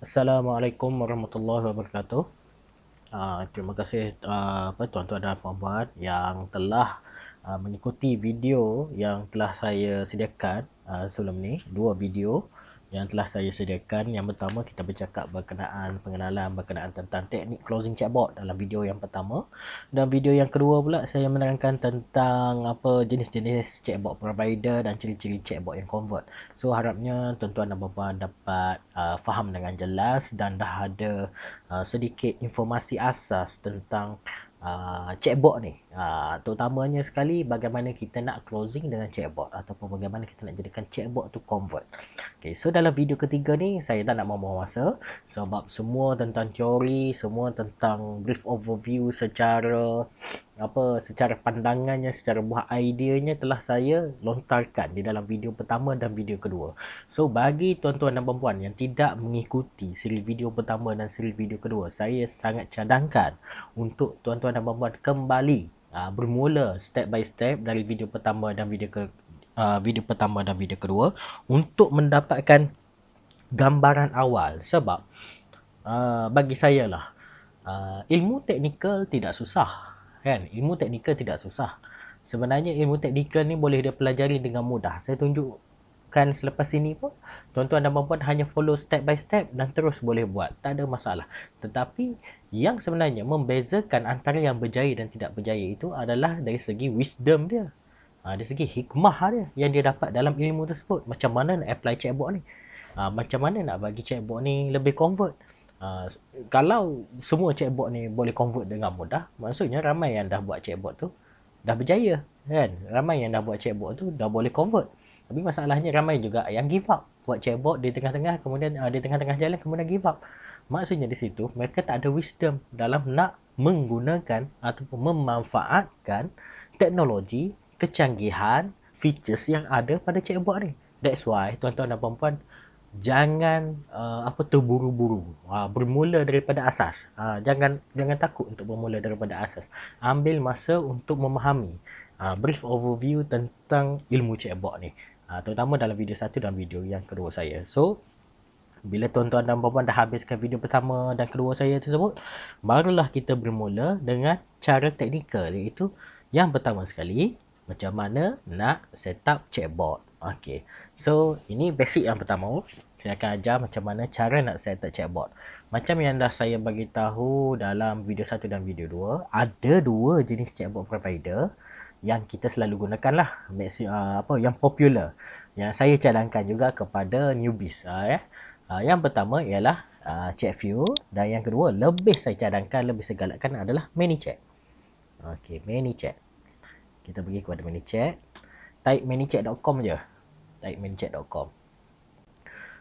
Assalamualaikum warahmatullahi wabarakatuh. Terima kasih tuan-tuan dan puan-puan yang telah mengikuti video yang telah saya sediakan sebelum ni, dua video yang telah saya sediakan. Yang pertama kita bercakap pengenalan tentang teknik closing chatbot dalam video yang pertama, dan video yang kedua pula saya menerangkan tentang apa jenis-jenis chatbot provider dan ciri-ciri chatbot yang convert. So harapnya tuan-tuan dan puan-puan dapat faham dengan jelas dan dah ada sedikit informasi asas tentang chatbot ni. Terutamanya sekali bagaimana kita nak closing dengan chatbot ataupun bagaimana kita nak jadikan chatbot tu convert. Okay, so dalam video ketiga ni saya tak nak membuang masa sebab semua tentang teori, semua tentang brief overview secara pandangannya, secara buah ideanya telah saya lontarkan di dalam video pertama dan video kedua. So bagi tuan-tuan dan puan-puan yang tidak mengikuti siri video pertama dan siri video kedua, saya sangat cadangkan untuk tuan-tuan dan puan-puan kembali bermula step by step dari video pertama dan video kedua untuk mendapatkan gambaran awal. Sebab bagi saya lah, ilmu teknikal tidak susah, kan? Ilmu teknikal tidak susah. Sebenarnya ilmu teknikal ni boleh dipelajari dengan mudah. Saya tunjukkan selepas ini pun, tuan-tuan dan puan-puan hanya follow step by step dan terus boleh buat, tak ada masalah. Tetapi yang sebenarnya membezakan antara yang berjaya dan tidak berjaya itu adalah dari segi wisdom dia, dari segi hikmah dia yang dia dapat dalam ilmu tersebut. Macam mana nak apply chatbot ni, macam mana nak bagi chatbot ni lebih convert. Kalau semua chatbot ni boleh convert dengan mudah, maksudnya ramai yang dah buat chatbot tu dah berjaya, kan? Ramai yang dah buat chatbot tu dah boleh convert. Tapi masalahnya ramai juga yang give up, buat chatbot di tengah-tengah, kemudian di tengah-tengah jalan kemudian give up. Maksudnya di situ mereka tak ada wisdom dalam nak menggunakan ataupun memanfaatkan teknologi, kecanggihan, features yang ada pada chatbot ni. That's why tuan-tuan dan puan-puan jangan terburu-buru, bermula daripada asas. Jangan takut untuk bermula daripada asas. Ambil masa untuk memahami brief overview tentang ilmu chatbot ni, terutama dalam video satu dan video yang kedua saya. So bila tuan-tuan dan puan-puan dah habiskan video pertama dan kedua saya tersebut, barulah kita bermula dengan cara teknikal, iaitu yang pertama sekali, macam mana nak set up chatbot. Okay, so ini basic yang pertama. Saya akan ajar macam mana cara nak set up chatbot. Macam yang dah saya bagi tahu dalam video 1 dan video 2, ada dua jenis chatbot provider yang kita selalu gunakan lah, yang popular, yang saya cadangkan juga kepada newbies. Yang pertama ialah Chatfuel, dan yang kedua lebih saya cadangkan, lebih saya galakkan adalah ManyChat. Okey, ManyChat. Kita pergi kepada ManyChat. Type manychat.com je. Type manychat.com.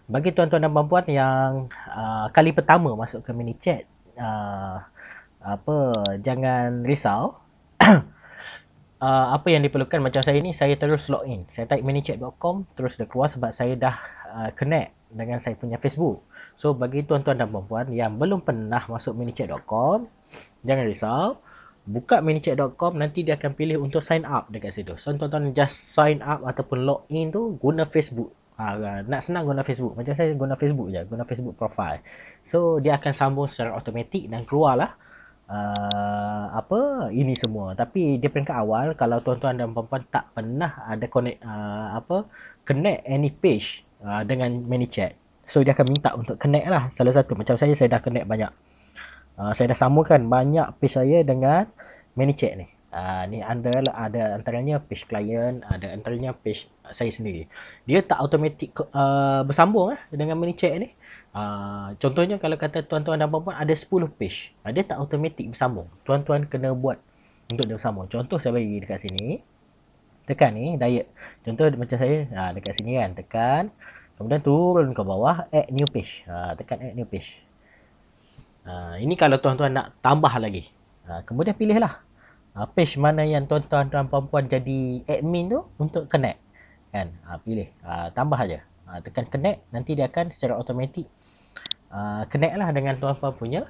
Bagi tuan-tuan dan puan-puan yang kali pertama masuk ke ManyChat, jangan risau. Apa yang diperlukan, macam saya ni, saya terus login. Saya type manychat.com, terus dia keluar sebab saya dah connect dengan saya punya Facebook. So bagi tuan-tuan dan puan-puan yang belum pernah masuk manychat.com, jangan risau. Buka manychat.com, nanti dia akan pilih untuk sign up dekat situ. So tuan-tuan just sign up ataupun login tu guna Facebook. Nak senang guna Facebook. Macam saya guna Facebook je, guna Facebook profile. So dia akan sambung secara automatik dan keluarlah ini semua. Tapi di peringkat awal, kalau tuan-tuan dan puan-puan tak pernah ada connect any page dengan ManyChat, so dia akan minta untuk connect lah salah satu. Macam saya dah connect banyak. Saya dah sambungkan banyak page saya dengan ManyChat ni. Ni ada antaranya page client, ada antaranya page saya sendiri. Dia tak automatik bersambung dengan ManyChat ni. Contohnya kalau kata tuan-tuan dan puan-puan ada 10 page, dia tak automatik bersambung. Tuan-tuan kena buat untuk dia bersambung. Contoh saya bagi dekat sini. Tekan ni diet. Contoh macam saya dekat sini kan, tekan, kemudian turun ke bawah, add new page. Tekan add new page. Ini kalau tuan-tuan nak tambah lagi. Kemudian pilihlah page mana yang tuan-tuan dan puan-puan jadi admin tu untuk connect. Kan? Pilih. Tambah aja. Tekan connect, nanti dia akan secara automatik connect lah dengan tuan-puan punya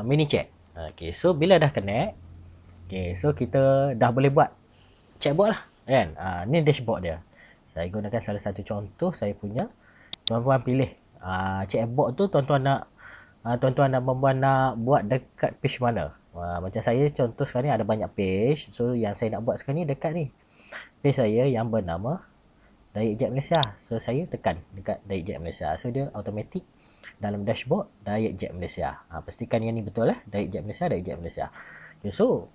ManyChat. Okay, so bila dah connect, okay, so kita dah boleh buat chatbot lah, kan? Ni dashboard dia. Saya gunakan salah satu contoh saya punya. Tuan-puan pilih Chatbot tu tuan-tuan nak tuan-tuan dan puan nak buat dekat page mana. Macam saya contoh sekarang ni ada banyak page. So yang saya nak buat sekarang ni dekat ni. Page saya yang bernama Dayik Jet Malaysia. So saya tekan dekat Dayik Jet Malaysia. So dia automatic dalam dashboard Dayik Jet Malaysia. Pastikan yang ni betul lah. Dayik Jet Malaysia, Dayik Jet Malaysia. Okay, so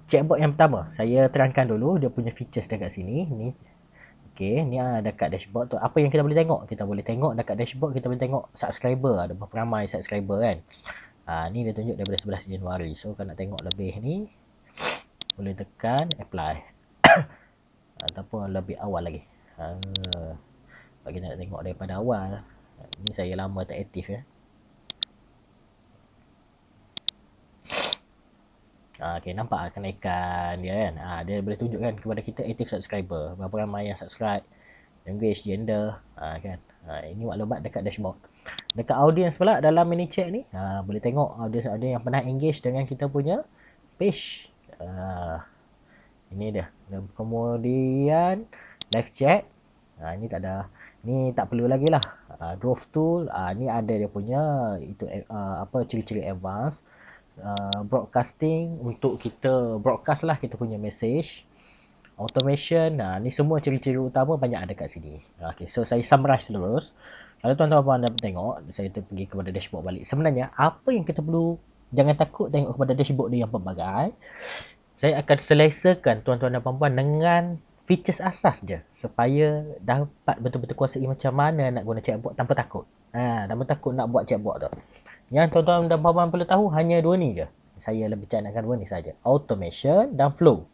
chatbot yang pertama, saya terangkan dulu dia punya features dekat sini. Ni okey, ni dekat dashboard tu apa yang kita boleh tengok? Kita boleh tengok dekat dashboard, kita boleh tengok subscriber, ada berapa ramai subscriber kan. Ni dia tunjuk daripada 11 Januari. So kalau nak tengok lebih ni boleh tekan apply. Ataupun lebih awal lagi. Bagi nak tengok daripada awal. Ni saya lama tak aktif ya. Okay, nampak kenaikan dia kan. Dia boleh tunjukkan kepada kita active subscriber, berapa ramai yang subscribe, language, gender, kan. Ini maklumat dekat dashboard. Dekat audience pula dalam mini chat ni, boleh tengok audience-audience yang pernah engage dengan kita punya page. Ini dia. Dan kemudian live chat. Ini tak ada. Ni tak perlu lagi lah. Growth tool. Ni ada dia punya itu ciri-ciri advance. Broadcasting untuk kita broadcast lah kita punya message. Automation, ni semua ciri-ciri utama banyak ada kat sini. Okay, so saya summarize terus. Kalau tuan-tuan dapat tengok, saya pergi kepada dashboard balik. Sebenarnya apa yang kita perlu, jangan takut tengok kepada dashboard dia yang pelbagai. Saya akan selesakan tuan-tuan dan puan-puan dengan features asas je supaya dapat betul-betul kuasai macam mana nak guna chatbot tanpa takut. Tanpa takut nak buat chatbot tu. Yang tuan-tuan dan puan-puan perlu tahu hanya dua ni je. Saya lebih canangkan dua ni saja. Automation dan flow.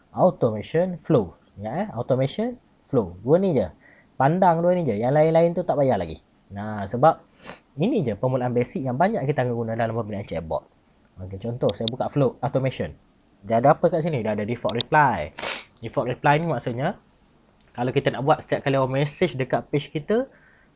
Automation, flow. Automation, flow. Dua ni je. Pandang dua ni je. Yang lain-lain tu tak payah lagi. Sebab ini je permulaan basic yang banyak kita akan guna dalam pembinaan chatbot. Okay, contoh saya buka flow automation. Dia ada apa kat sini? Dia ada default reply. Default reply ni maksudnya kalau kita nak buat setiap kali orang message dekat page kita,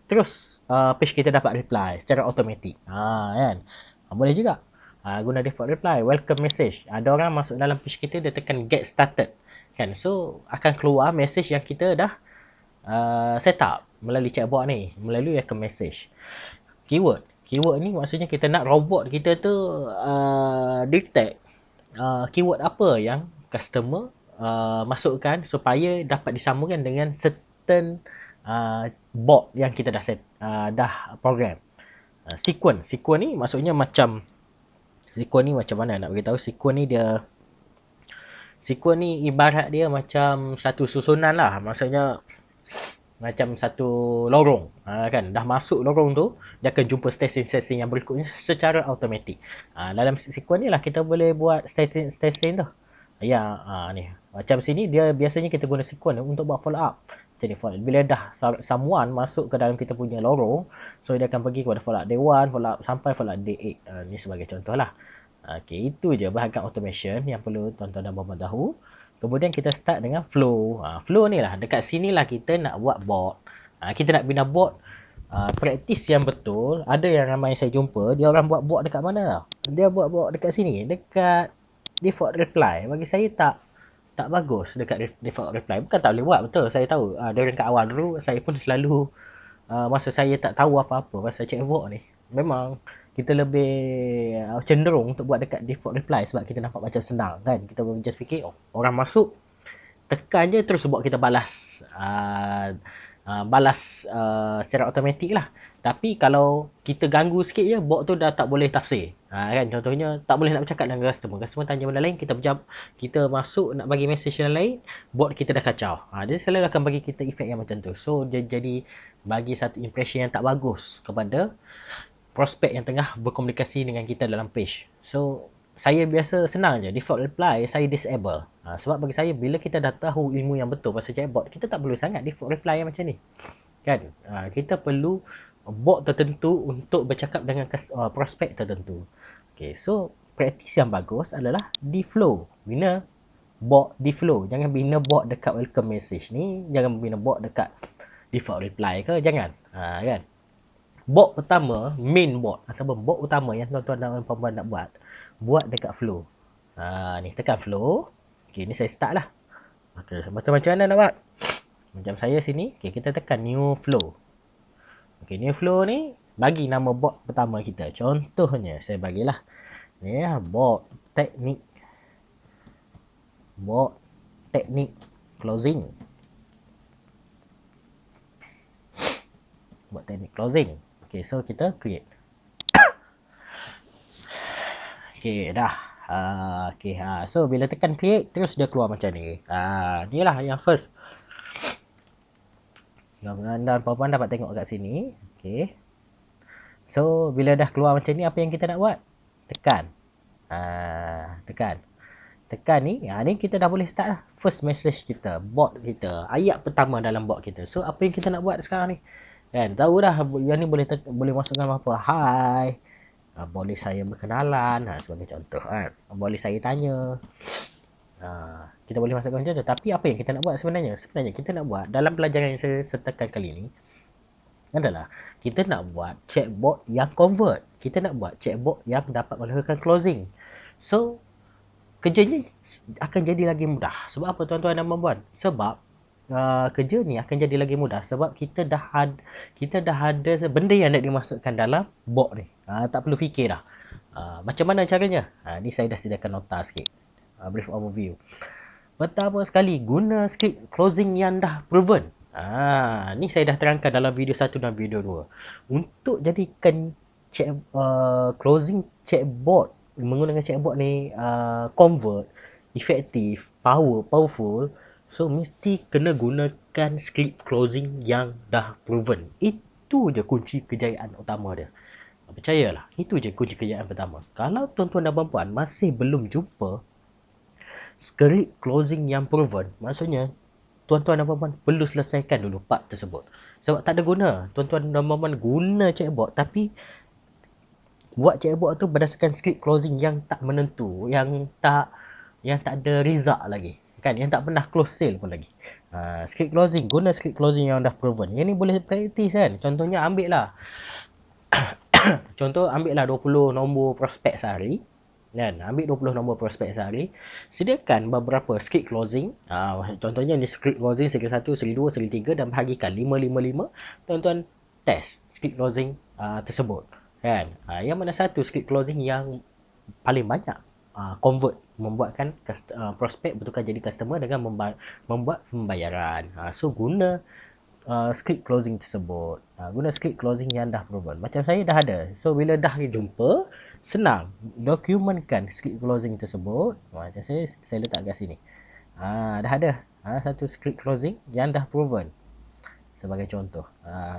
terus page kita dapat reply secara automatik. Kan? Boleh juga. Guna default reply, welcome message. Ada orang masuk dalam page kita, dia tekan get started. Kan? So, akan keluar message yang kita dah set up melalui chatbot ni, melalui welcome message. Keyword. Keyword ni maksudnya kita nak robot kita tu detect keyword apa yang customer masukkan supaya dapat disambungkan dengan certain bot yang kita dah program. Sequence ni maksudnya macam mana nak beritahu? Sequence ni ibarat dia macam satu susunan lah. Maksudnya macam satu lorong. Kan dah masuk lorong tu, dia akan jumpa stesen-stesen yang berikutnya secara automatik. Dalam sequence ni lah kita boleh buat stesen tu. Ni. Macam sini dia biasanya kita guna sequence untuk buat follow up. Jadi bila dah someone masuk ke dalam kita punya lorong, so dia akan pergi kepada follow up day 1, follow up sampai follow up day 8. Ni sebagai contoh lah. Okay, itu je bahagian automation yang perlu tuan-tuan dan puan-puan tahu. Kemudian kita start dengan flow. Flow ni lah, dekat sini lah kita nak buat bot. Kita nak bina bot. Praktis yang betul, ada yang ramai saya jumpa, dia orang buat bot dekat mana tau? Dia buat bot dekat sini, dekat default reply. Bagi saya tak bagus dekat default reply. Bukan tak boleh buat, betul. Saya tahu. Dari kat awal dulu, saya pun selalu masa saya tak tahu apa-apa pasal chatbot ni. Memang kita lebih cenderung untuk buat dekat default reply sebab kita nampak macam senang kan. Kita just fikir orang masuk tekan je terus buat kita balas secara automatik lah. Tapi kalau kita ganggu sikit je, bot tu dah tak boleh tafsir. Kan contohnya tak boleh nak bercakap dengan customer tanya benda lain, kita masuk nak bagi message yang lain, bot kita dah kacau. Dia selalu akan bagi kita efek yang macam tu. So dia jadi bagi satu impression yang tak bagus kepada prospek yang tengah berkomunikasi dengan kita dalam page. So, saya biasa senang je. Default reply, saya disable. Sebab bagi saya, bila kita dah tahu ilmu yang betul pasal chatbot, kita tak perlu sangat default reply yang macam ni. Kan? Kita perlu bot tertentu untuk bercakap dengan prospek tertentu. Okay, so, praktis yang bagus adalah di flow. Bina bot di flow. Jangan bina bot dekat welcome message ni. Jangan bina bot dekat default reply ke. Jangan. Kan? Bot pertama, main bot ataupun bot utama yang tuan-tuan dan puan-puan nak buat dekat flow. Ni tekan flow. Okey, ni saya start lah. Okey, macam mana nak buat? Macam saya sini, okey, kita tekan new flow. Okey, new flow ni bagi nama bot pertama kita. Contohnya saya bagilah ni ya, bot teknik closing. Bot teknik closing. Okey, so kita create. Okey, dah. Okey, so bila tekan create terus dia keluar macam ni. Inilah yang first. Anda puan-puan dapat tengok kat sini. Okey. So bila dah keluar macam ni, apa yang kita nak buat? Tekan. Tekan ni, ni kita dah boleh start lah. First message kita, bot kita, ayat pertama dalam bot kita. So apa yang kita nak buat sekarang ni? Kan, tahu dah yang ni boleh masukkan apa? Hi. Boleh saya berkenalan, sebagai contoh kan. Boleh saya tanya. Kita boleh masukkan macam tu. Tapi apa yang kita nak buat sebenarnya? Sebenarnya kita nak buat dalam pelajaran yang saya sertakan kali ni adalah kita nak buat chatbot yang convert. Kita nak buat chatbot yang dapat melakukan closing. So kerjanya akan jadi lagi mudah. Sebab apa tuan-tuan dan puan-puan? Sebab kerja ni akan jadi lagi mudah sebab kita dah ada benda yang nak dimasukkan dalam bot ni. Tak perlu fikir dah. Macam mana caranya? Ni saya dah sediakan nota sikit. Brief overview. Pertama sekali, guna script closing yang dah proven. Ni saya dah terangkan dalam video 1 dan video 2. Untuk jadikan closing chatbot, menggunakan chatbot ni convert, efektif, powerful, so mesti kena gunakan script closing yang dah proven. Itu je kunci kejayaan utama dia. Percayalah, itu je kunci kejayaan pertama. Kalau tuan-tuan dan puan-puan masih belum jumpa script closing yang proven, maksudnya tuan-tuan dan puan-puan perlu selesaikan dulu part tersebut. Sebab tak ada guna tuan-tuan dan puan-puan guna chatbot tapi buat chatbot tu berdasarkan script closing yang tak menentu, yang tak ada result lagi. Kan, yang tak pernah close sale pun lagi. Script closing, guna script closing yang dah proven. Yang ni boleh praktis kan. Contohnya ambil lah 20 nombor prospek sehari. Kan, ambil 20 nombor prospek sehari, sediakan beberapa script closing. Contohnya ni script closing seri 1, seri 2, seri 3 dan bahagikan 5. Tuan-tuan test script closing tersebut. Kan, yang mana satu script closing yang paling banyak convert, membuatkan prospek bertukar jadi customer dengan membuat pembayaran. So guna script closing tersebut. Guna script closing yang dah proven. Macam saya dah ada. So bila dah jumpa, senang dokumenkan script closing tersebut. Macam saya letak kat sini. Dah ada satu script closing yang dah proven. Sebagai contoh.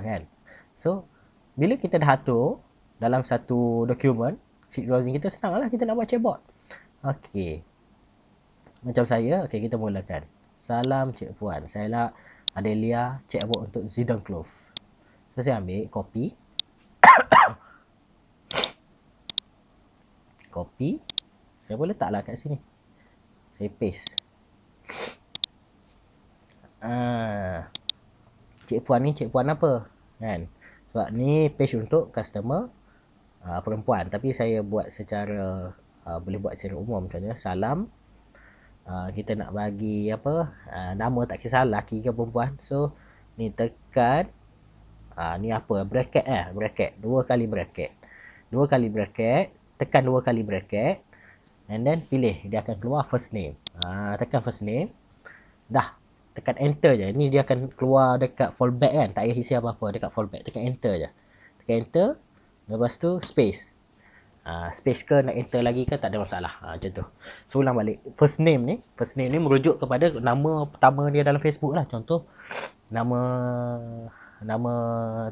Kan? So bila kita dah atur dalam satu dokumen script closing kita, senang lah kita nak buat chatbot. Okey. Macam saya, okey kita mulakan. Salam Cik Puan. Saya lah Adelia, chatbot untuk Zidane Clove. So, saya ambil copy. Copy. Saya boleh letaklah kat sini. Saya paste. Cik Puan ni cik puan apa? Kan? Sebab ni page untuk customer perempuan. Tapi saya buat secara boleh buat secara umum. Contohnya salam. Kita nak bagi apa? Nama tak kisah lelaki ke perempuan. So ni tekan ni apa? Bracket bracket. 2 kali bracket. 2 kali bracket, tekan 2 kali bracket and then pilih, dia akan keluar first name. Tekan first name. Dah, tekan enter je. Ni dia akan keluar dekat fallback kan. Tak payah isi apa-apa dekat fallback. Tekan enter je. Tekan enter. Lepas tu space. Space ke nak enter lagi ke tak ada masalah. Macam tu. So ulang balik. First name ni merujuk kepada nama pertama dia dalam Facebook lah. Contoh nama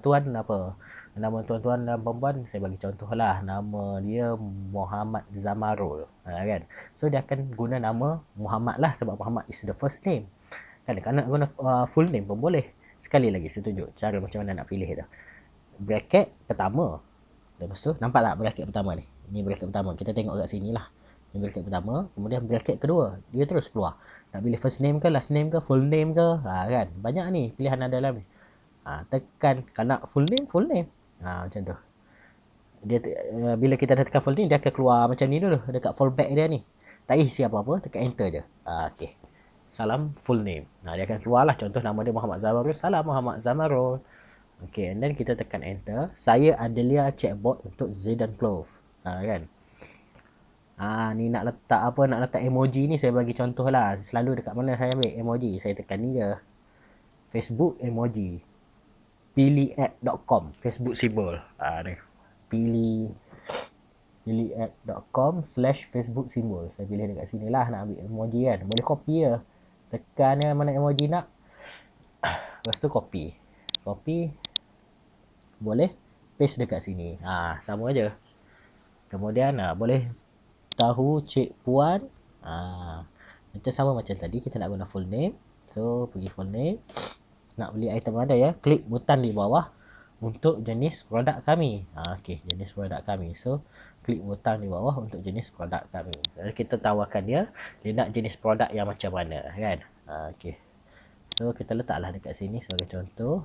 tuan apa? Nama tuan-tuan dan perempuan saya bagi contoh lah. Nama dia Muhammad Zamarul. Kan? So dia akan guna nama Muhammad lah sebab Muhammad is the first name. Kan? Kalau nak guna full name pun boleh. Sekali lagi saya tunjuk cara macam mana nak pilih tu. Bracket pertama. Lepas tu nampak tak bracket pertama ni? Ni bracket pertama. Kita tengok kat sini lah. Ni bracket pertama. Kemudian bracket kedua. Dia terus keluar. Nak pilih first name ke, last name ke, full name ke. Kan? Banyak ni pilihan ada dalam ni. Tekan. Kalau nak full name, full name. Macam tu. Dia bila kita dah tekan full name, dia akan keluar macam ni dulu. Dekat fallback dia ni. Tak isi apa-apa. Tekan enter je. Okay. Salam full name. Dia akan keluar lah. Contoh nama dia Muhammad Zamarul. Salam Muhammad Zamarul. Okay, and then kita tekan enter. Saya Adelia chatbot untuk Zidane Clove. Kan. Ni nak letak apa, nak letak emoji ni saya bagi contoh lah. Selalu dekat mana saya ambil emoji. Saya tekan ni je. Facebook emoji. Pilih app.com. Facebook symbol. Ni. pilih@.com/Facebook symbol. Saya pilih dekat sini lah nak ambil emoji kan. Boleh copy je. Tekan je mana emoji nak. Lepas tu copy. Copy. Boleh paste dekat sini. Sama je. Kemudian boleh tahu Cik Puan. Macam sama macam tadi. Kita nak guna full name. So pergi full name. Nak beli item mana ya. Klik butang di bawah. Untuk jenis produk kami. Okey, jenis produk kami. So, klik butang di bawah untuk jenis produk kami. Kita tawarkan dia nak jenis produk yang macam mana, kan? Okey. So, kita letaklah dekat sini sebagai contoh.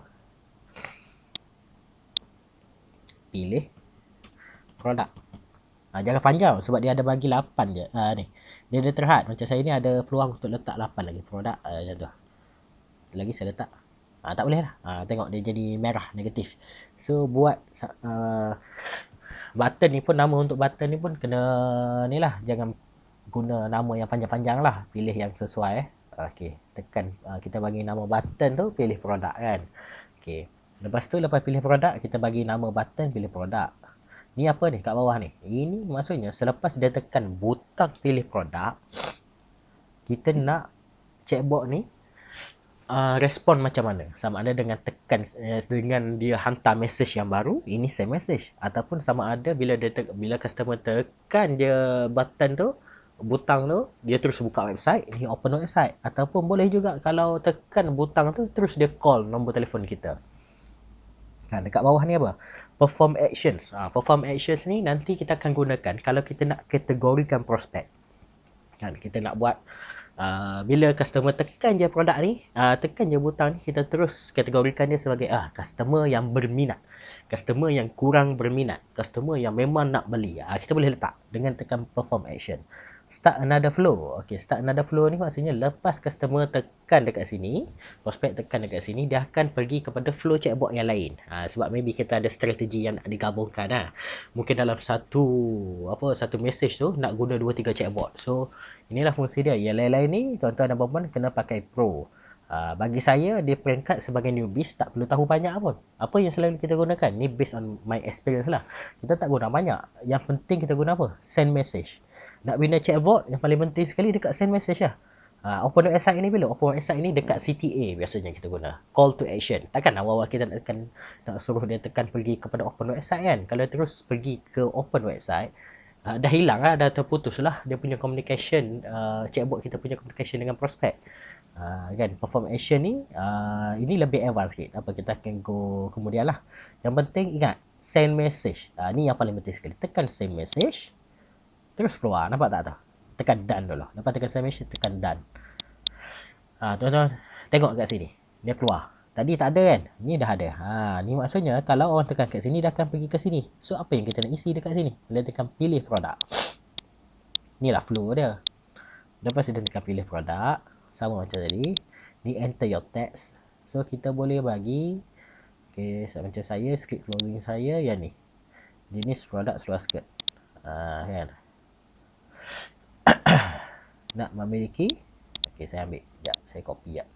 Pilih produk. Jangan panjang sebab dia ada bagi 8 je. Ni. Dia ada terhad. Macam saya ni ada peluang untuk letak 8 lagi produk. Macam tu. Lagi saya letak. Tak boleh lah. Tengok dia jadi merah, negatif. So, buat button ni pun, nama untuk button ni pun kena ni lah. Jangan guna nama yang panjang-panjang lah. Pilih yang sesuai. Okey, tekan. Kita bagi nama button tu, pilih produk kan. Okey. Lepas tu, lepas pilih produk, kita bagi nama button, pilih produk. Ni apa ni kat bawah ni? Ini maksudnya selepas dia tekan butang pilih produk, kita nak chatbot ni respon macam mana, sama ada dengan tekan dengan dia hantar message yang baru, ini send message, ataupun sama ada bila customer tekan dia button tu, butang tu, dia terus buka website, ini open website, ataupun boleh juga kalau tekan butang tu terus dia call nombor telefon kita. Dekat bawah ni apa? Perform actions. Perform actions ni nanti kita akan gunakan kalau kita nak kategorikan prospek. Kita nak buat bila customer tekan je produk ni, tekan je butang ni, kita terus kategorikan dia sebagai customer yang berminat, customer yang kurang berminat, customer yang memang nak beli. Kita boleh letak dengan tekan perform action. Start another flow. Okay, start another flow ni maksudnya lepas customer tekan dekat sini, prospek tekan dekat sini, dia akan pergi kepada flow chatbot yang lain. Sebab maybe kita ada strategi yang nak digabungkan. Mungkin dalam satu message tu nak guna 2-3 chatbot. So inilah fungsi dia. Yang lain-lain ni tuan-tuan dan puan-puan kena pakai pro. Bagi saya dia peringkat sebagai newbies, tak perlu tahu banyak pun. Apa yang selalu kita gunakan ni based on my experience lah. Kita tak guna banyak. Yang penting kita guna apa? Send message. Nak bina chatbot yang paling penting sekali dekat send message lah. Open website ni bila? Open website ni dekat CTA biasanya kita guna. Call to action. Takkan awal-awal kita nak suruh dia tekan pergi kepada open website kan? Kalau terus pergi ke open website, dah hilang lah, dah terputus lah dia punya communication, chatbot kita punya communication dengan prospek. Kan, perform action ni, ini lebih advance sikit. Kita akan go kemudian lah. Yang penting ingat, send message. Ni yang paling penting sekali. Tekan send message, terus keluar. Nampak tak tu? Tekan done dulu. Lepas tekan send message, tekan done. Tuan-tuan, tengok kat sini. Dia keluar. Tadi tak ada kan? Ni dah ada. Ni maksudnya kalau orang tekan kat sini, dia akan pergi ke sini. So, apa yang kita nak isi dekat sini? Dia tekan pilih produk. Inilah flow dia. Lepas dia tekan pilih produk, sama macam tadi. Ni enter your text. So, kita boleh bagi. Okay, macam saya, script closing saya yang ni. Jenis produk seluar skirt. Kan? Nak memiliki. Okay, saya ambil. Sekejap, saya copy sekejap.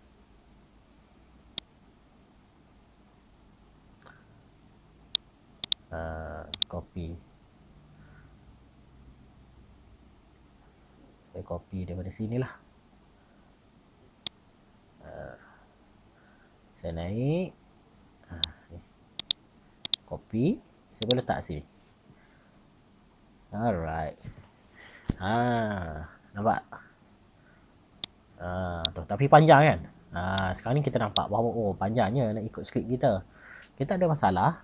Copy. Saya copy daripada sini lah. Saya naik. Copy. Saya boleh letak sini. Alright. Nampak? Tu. Tapi panjang kan? Sekarang ni kita nampak bahawa panjangnya nak ikut skrip kita. Kita ada masalah.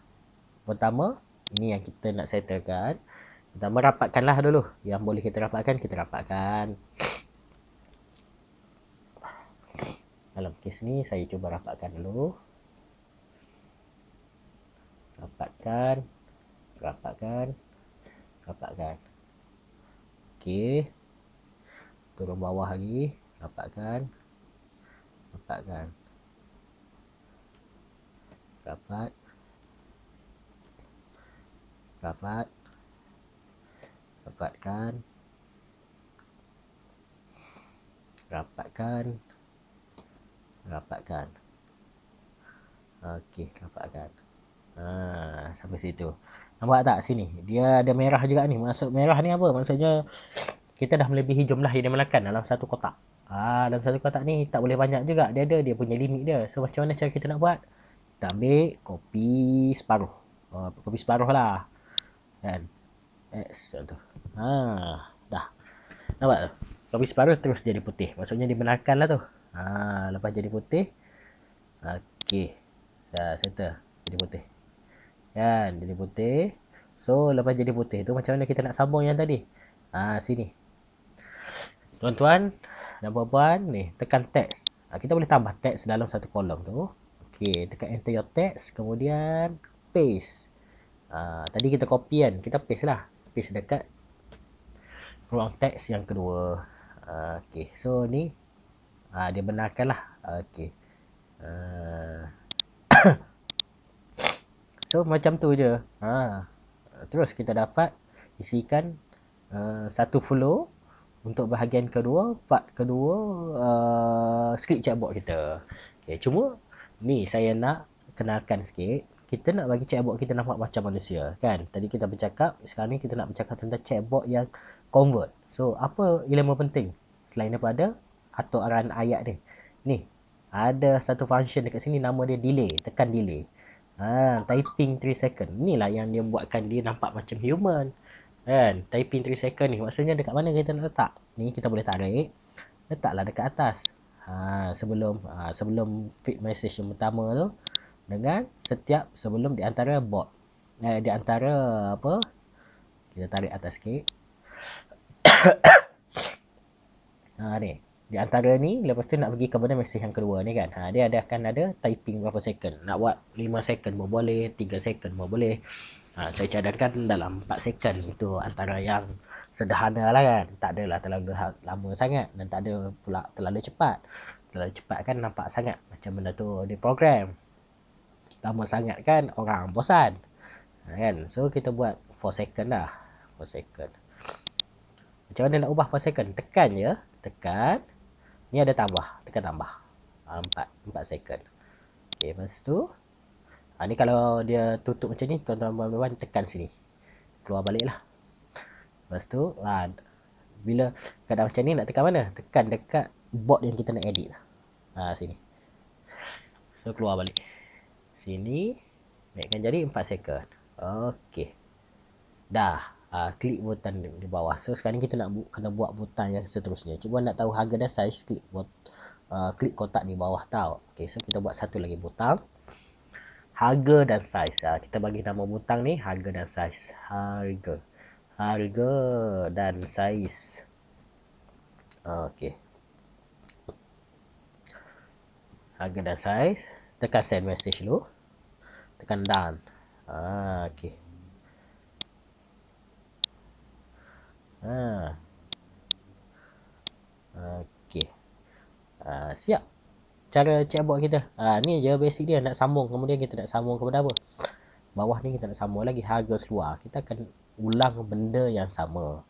Pertama, ini yang kita nak settlekan. Pertama, rapatkanlah dulu. Yang boleh kita rapatkan, kita rapatkan. Dalam kes ni, saya cuba rapatkan dulu. Rapatkan. Okey. Turun bawah lagi. Rapatkan. Rapat. Rapat. Rapatkan. Rapatkan. Rapatkan. Okey, rapatkan. Sampai situ. Nampak tak sini? Dia ada merah juga ni. Maksud merah ni apa? Maksudnya kita dah melebihi jumlah yang dimakan dalam satu kotak. Dalam satu kotak ni tak boleh banyak juga. Dia punya limit dia. So macam mana cara kita nak buat? Kita ambil kopi separuh. Kopi separuh lah. Kan? X tu. Dah. Nampak tu? Kopi separuh terus jadi putih. Maksudnya dibenarkan lah tu. Lepas jadi putih. Okey. Dah settle. Jadi putih. Kan? Jadi putih. So lepas jadi putih tu macam mana kita nak sambung yang tadi? Sini. Tuan-tuan dan puan-puan ni tekan text. Kita boleh tambah text dalam satu kolom tu. Okey, tekan enter your text, kemudian paste. Tadi kita copy kan, kita paste lah. Paste dekat ruang teks yang kedua. Okey, so ni dia benarkan lah. Okey. So macam tu je. Terus kita dapat isikan satu flow untuk bahagian kedua, part kedua script chatbot kita. Okay, cuma ni saya nak kenalkan sikit. Kita nak bagi chatbot kita nampak macam manusia, kan? Tadi kita bercakap, sekarang ni kita nak bercakap tentang chatbot yang convert. So, apa ilmu penting selain daripada atur arahan ayat ni? Ni, ada satu function dekat sini nama dia delay. Tekan delay. Typing 3 second. Inilah yang dia buatkan dia nampak macam human. Kan? Typing 3 second ni maksudnya dekat mana kita nak letak? Ni kita boleh tarik. Letaklah dekat atas. Sebelum feed message yang pertama tu dengan setiap sebelum di antara bot. Di antara apa? Kita tarik atas sikit. Ni. Di antara ni lepas tu nak pergi kepada message yang kedua ni kan. Dia akan ada typing berapa second. Nak buat 5 second pun boleh, 3 second pun boleh. Saya cadangkan dalam 4 second. Itu antara yang sederhana lah kan. Tak adalah terlalu lama sangat dan tak ada pula terlalu cepat. Terlalu cepat kan nampak sangat macam benda tu di program. Lama sangat kan orang bosan. Kan? So kita buat 4 second lah. 4 second. Macam mana nak ubah 4 second? Tekan je. Tekan. Ni ada tambah. Tekan tambah. 4 second. Okay, lepas tu ni kalau dia tutup macam ni, tuan-tuan tekan sini. Keluar balik lah. Lepas tu, bila keadaan macam ni nak tekan mana? Tekan dekat bot yang kita nak edit. Sini. So, keluar balik. Sini. Naikkan jadi 4 second. Okey. Dah. Klik butang di bawah. So, sekarang ni kita nak kena buat butang yang seterusnya. Cuba nak tahu harga dan saiz, klik kotak di bawah tau. Okey, so kita buat satu lagi butang. Harga dan saiz. Kita bagi nama butang ni harga dan saiz. Harga dan saiz. Okey. Harga dan saiz. Tekan send message dulu. Tekan done. Okey. Okey. Siap. Cara chatbot kita. Ni je basic dia. Nak sambung. Kemudian kita nak sambung kepada apa? Bawah ni kita nak sambung lagi harga seluar. Kita akan ulang benda yang sama.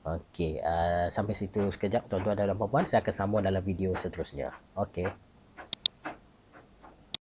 Okey. Sampai situ sekejap tuan-tuan dan puan-puan. Saya akan sambung dalam video seterusnya. Okey.